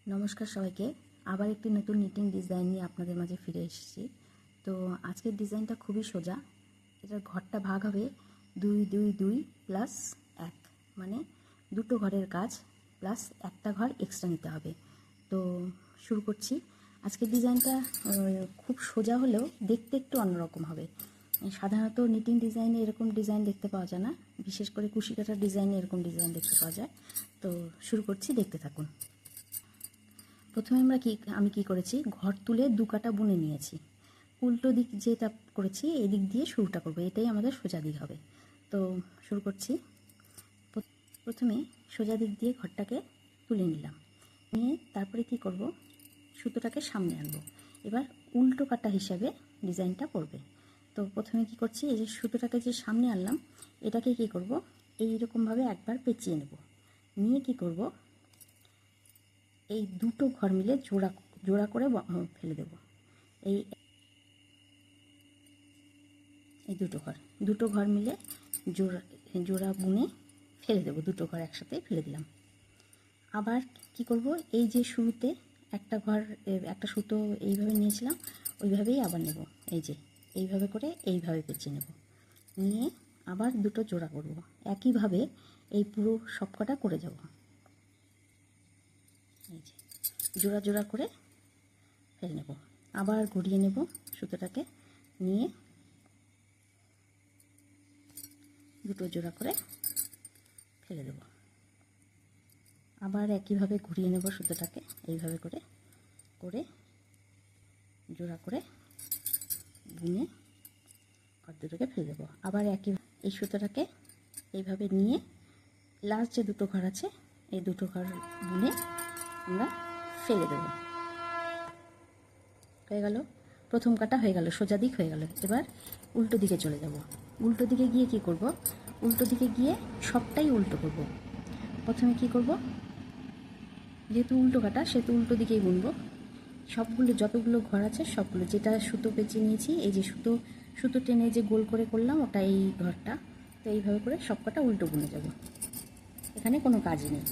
নমস্কার সবাইকে। আবার একটি নতুন নিটিং ডিজাইন নিয়ে আপনাদের মাঝে ফিরে এসেছি। তো আজকের ডিজাইনটা খুবই সোজা। এটার ঘরটা ভাগ হবে 2 2 2 প্লাস 1, মানে দুটো ঘরের কাজ প্লাস একটা ঘর এক্সট্রা নিতে হবে। তো শুরু করছি। আজকের ডিজাইনটা খুব সোজা হলেও দেখতে একটু অন্যরকম হবে। সাধারণত নিটিং ডিজাইনে এরকম ডিজাইন দেখতে পাওয়া যায় না, বিশেষ করে কুশি কাটার ডিজাইনে এরকম ডিজাইন দেখতে পাওয়া যায়। তো শুরু করছি, দেখতে থাকুন। প্রথমে আমি কি করেছি, ঘর তুলে দু কাটা বুনে নিয়েছি। উল্টো দিক যেটা করেছি এই দিক দিয়ে শুরুটা করব, এটাই আমাদের সোজা দিক হবে। তো শুরু করছি। প্রথমে সোজা দিক দিয়ে ঘরটাকে তুলে নিলাম, নিয়ে তারপরে কি করব, সুতোটাকে সামনে আনবো। এবার উল্টো কাটা হিসাবে ডিজাইনটা পড়বে। তো প্রথমে কি করছি, এই যে সুতোটাকে যে সামনে আনলাম, এটাকে কি করব, এইরকমভাবে একবার পেঁচিয়ে নেব। নিয়ে কি করব, এই দুটো ঘর মিলে জোড়া জোড়া করে ফেলে দেব। এই এই দুটো ঘর মিলে জোড়া জোড়া বুনে ফেলে দেব। দুটো ঘর একসাথে ফেলে দিলাম। আবার কি করব, এই যে শুরুতে একটা ঘর একটা সুতো এইভাবে নিয়েছিলাম, ওইভাবেই আবার নেব। এই যে এইভাবে করে এইভাবে পেঁচিয়ে নেব, নিয়ে আবার দুটো জোড়া করব। একইভাবে এই পুরো সবকটা করে যাব। এই যে জোড়া জোড়া করে ফেলে নেব। আবার ঘুরিয়ে নেব সুতোটাকে, নিয়ে দুটো জোড়া করে ফেলে দেব। আবার একইভাবে ঘুরিয়ে নেব সুতোটাকে, এইভাবে করে করে জোড়া করে বুনে ঘর দুটোকে ফেলে দেবো। আবার এই সুতোটাকে এইভাবে নিয়ে লাস্ট যে দুটো ঘর আছে এই দুটো ঘর বুনে আমরা ফেলে দেব। হয়ে গেল, প্রথম কাটা হয়ে গেল, সোজা দিক হয়ে গেল। এবার উল্টো দিকে চলে যাব। উল্টো দিকে গিয়ে কি করব, উল্টো দিকে গিয়ে সবটাই উল্টো করব। প্রথমে কি করব, যেহেতু উল্টো কাটা সেহেতু উল্টো দিকেই বুনবো। সবগুলো যতগুলো ঘর আছে সবগুলো, যেটা সুতো পেঁচিয়ে নিয়েছি, এই যে সুতো টেনে যে গোল করে করলাম ওটা এই ঘরটা। তো এইভাবে করে সবকটা উল্টো বুনে যাব, এখানে কোনো কাজই নেই।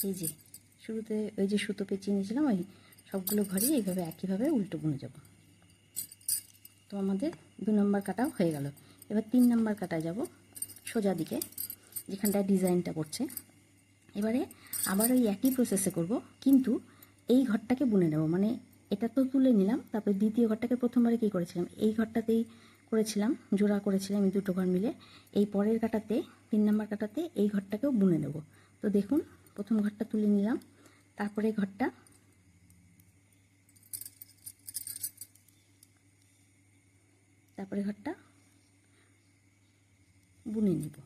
এই যে শুরুতে ওই যে সুতো পেঁচিয়ে নিয়েছিলাম, ওই সবগুলো ঘরই এইভাবে একইভাবে উল্টো বুনে যাব। তো আমাদের 2 নম্বর কাটাও হয়ে গেল। এবার 3 নম্বর কাটায় যাব, সোজা দিকে যেখানটায় ডিজাইনটা করছে। এবারে আবার ওই একই প্রসেসে করব, কিন্তু এই ঘরটাকে বুনে নেব। মানে এটা তো তুলে নিলাম, তারপরে দ্বিতীয় ঘরটাকে প্রথমবারে কী করেছিলাম, এই ঘরটাতেই করেছিলাম, জোড়া করেছিলাম এই দুটো ঘর মিলে। এই পরের কাটাতে 3 নম্বর কাটাতে এই ঘরটাকেও বুনে নেব। তো দেখুন, প্রথম ঘরটা তুলে নিলাম, তারপরে ঘরটা বুনে নেব।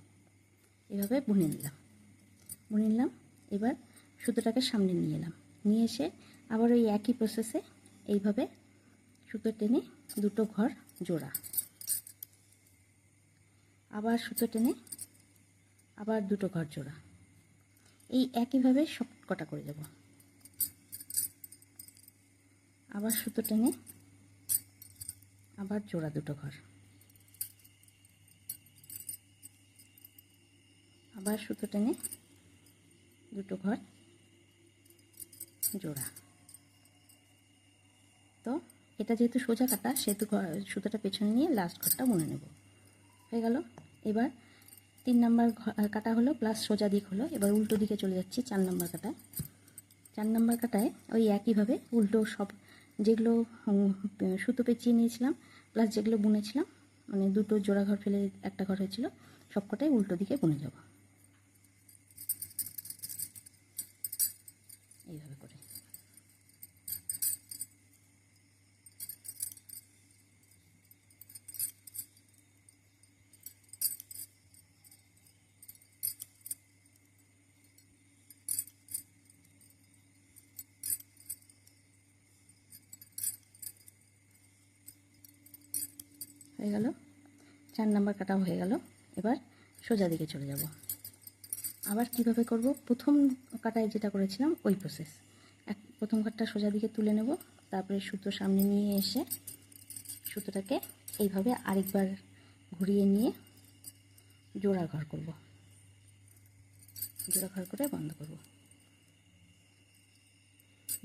এভাবে বুনে নিলাম। এবার সুতোটাকে সামনে নিয়ে এলাম, নিয়ে এসে আবার ওই একই প্রসেসে এইভাবে সুতো টেনে দুটো ঘর জোড়া, আবার সুতো টেনে আবার দুটো ঘর জোড়া, এই একইভাবে সব কটা করে যাব। আবার সুতো টেনে আবার জোড়া দুটো ঘর, আবার সুতো টেনে দুটো ঘর জোড়া। তো এটা যেহেতু সোজা কাটা সেহেতু সুতোটা পেছনে নিয়ে লাস্ট ঘরটা বুনে নেব। হয়ে গেল। এবার 3 নম্বর কাটা হলো, প্লাস সোজা দিক হলো। এবার উল্টো দিকে চলে যাচ্ছি 4 নম্বর কাটায়। 4 নম্বর কাটায় ওই একইভাবে উল্টো সব যেগুলো সুতো পেঁচিয়ে নিয়েছিলাম প্লাস যেগুলো বুনেছিলাম, মানে দুটো জোড়া ঘর ফেলে একটা ঘর হয়েছিল, সবকটাই উল্টো দিকে বুনে যাব এইভাবে করে। হয়ে গেল, 4 নম্বর কাটাও হয়ে গেল। এবার সোজা দিকে চলে যাব। আবার কিভাবে করব, প্রথম কাটায় যেটা করেছিলাম ওই প্রসেস। প্রথম ঘরটা সোজা দিকে তুলে নেব, তারপরে সুতো সামনে নিয়ে এসে সুতোটাকে এইভাবে আরেকবার ঘুরিয়ে নিয়ে জোড়া ঘর করব, জোড়া ঘর করে বন্ধ করব।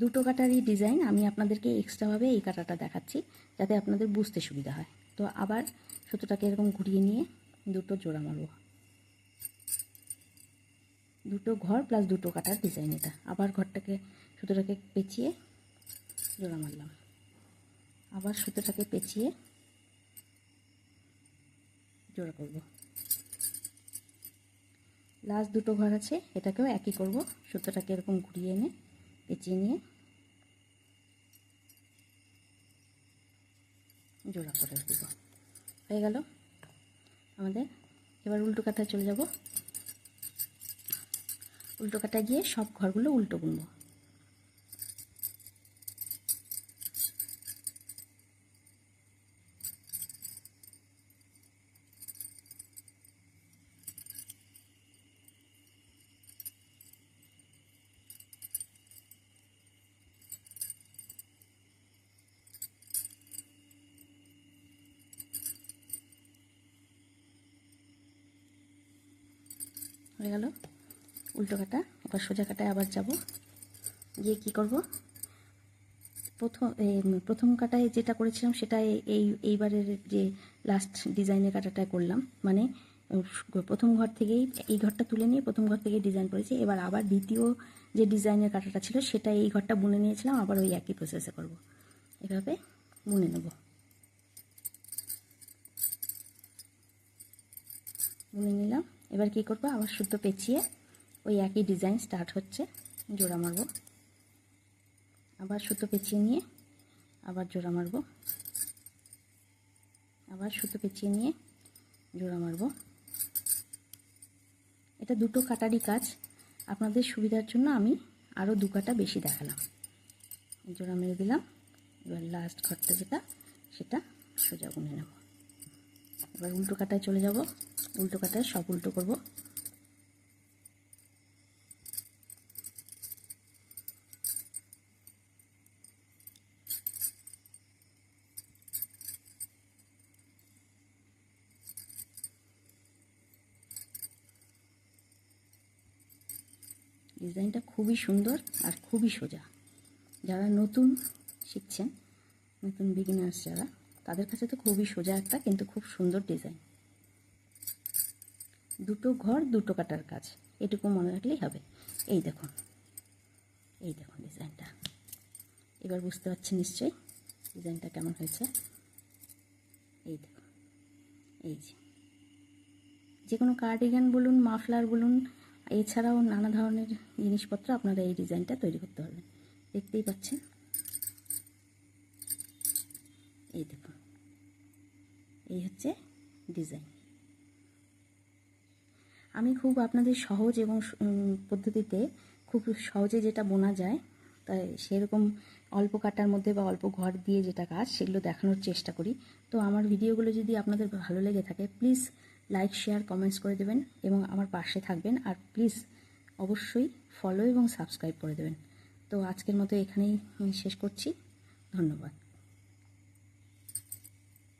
দুটো কাটারই ডিজাইন আমি আপনাদেরকে এক্সট্রাভাবে এই কাটাটা দেখাচ্ছি যাতে আপনাদের বুঝতে সুবিধা হয়। তো আবার সুতোটাকে এরকম ঘুরিয়ে নিয়ে দুটো জোড়া মারব, দুটো ঘর প্লাস দুটো কাটার ডিজাইন এটা। আবার ঘরটাকে সুতোটাকে পেঁচিয়ে জোড়া মারলাম, আবার সুতোটাকে পেঁচিয়ে জোড়া করব। লাস্ট দুটো ঘর আছে, এটাকেও একই করব, সুতোটাকে এরকম ঘুরিয়ে এনে পেঁচিয়ে নিয়ে জোড়া করে দেব। হয়ে গেল আমাদের। এবার উল্টো কাটায় চলে যাব, উল্টো কাটায় গিয়ে সব ঘরগুলো উল্টো বুনবো। হয়ে গেল উল্টো কাটা। এবার সোজা কাটায় আবার যাব, গিয়ে কি করব, প্রথম কাটায় যেটা করেছিলাম সেটা এইবারের যে লাস্ট ডিজাইনের কাটাটা করলাম, মানে প্রথম ঘর থেকেই এই ঘরটা তুলে নিয়ে প্রথম ঘর থেকেই ডিজাইন করেছি। এবার আবার দ্বিতীয় যে ডিজাইনের কাটাটা ছিল সেটা এই ঘরটা বুনে নিয়েছিলাম, আবার ওই একই প্রসেসে করব। এভাবে বুনে নেব, বুনে নিলাম। এবার কি করব, আবার সুতো পেঁচিয়ে ওই একই ডিজাইন স্টার্ট হচ্ছে, জোড়া মারব, আবার সুতো পেঁচিয়ে নিয়ে আবার জোড়া মারব, আবার সুতো পেঁচিয়ে নিয়ে জোড়া মারব। এটা দুটো কাটারই কাজ, আপনাদের সুবিধার জন্য আমি আরও দু কাটা বেশি দেখালাম। জোড়া মেরে দিলাম। এবার লাস্ট ঘরটা যেটা সেটা সোজা বুনে নেব। এবার উল্টো কাটায় চলে যাব, উল্টো কাটায় সব উল্টো করব। ডিজাইনটা খুবই সুন্দর আর খুবই সোজা। যারা নতুন শিখছেন, নতুন বিগিনার্স যারা, তাদের কাছে তো খুবই সোজা একটা, কিন্তু খুব সুন্দর ডিজাইন। দুটো ঘর দুটো কাটার কাজ, এটুকু মনে রাখলেই হবে। এই দেখুন, এই দেখুন ডিজাইনটা। এবার বুঝতে পারছি নিশ্চয়ই ডিজাইনটা কেমন হয়েছে। এই দেখুন, এই যে কোনো কার্ডিগান বলুন, মাফলার বলুন, এছাড়াও নানা ধরনের জিনিসপত্র আপনারা এই ডিজাইনটা তৈরি করতে পারবেন। দেখতেই পাচ্ছেন, এই দেখুন, এই হচ্ছে ডিজাইন। আমি খুব আপনাদের সহজ এবং পদ্ধতিতে খুব সহজে যেটা বোনা যায়, তাই সেরকম অল্প কাটার মধ্যে বা অল্প ঘর দিয়ে যেটা কাজ সেগুলো দেখানোর চেষ্টা করি। তো আমার ভিডিওগুলো যদি আপনাদের ভালো লেগে থাকে, প্লিজ লাইক, শেয়ার, কমেন্টস করে দেবেন এবং আমার পাশে থাকবেন। আর প্লিজ অবশ্যই ফলো এবং সাবস্ক্রাইব করে দেবেন। তো আজকের মতো এখানেই শেষ করছি। ধন্যবাদ।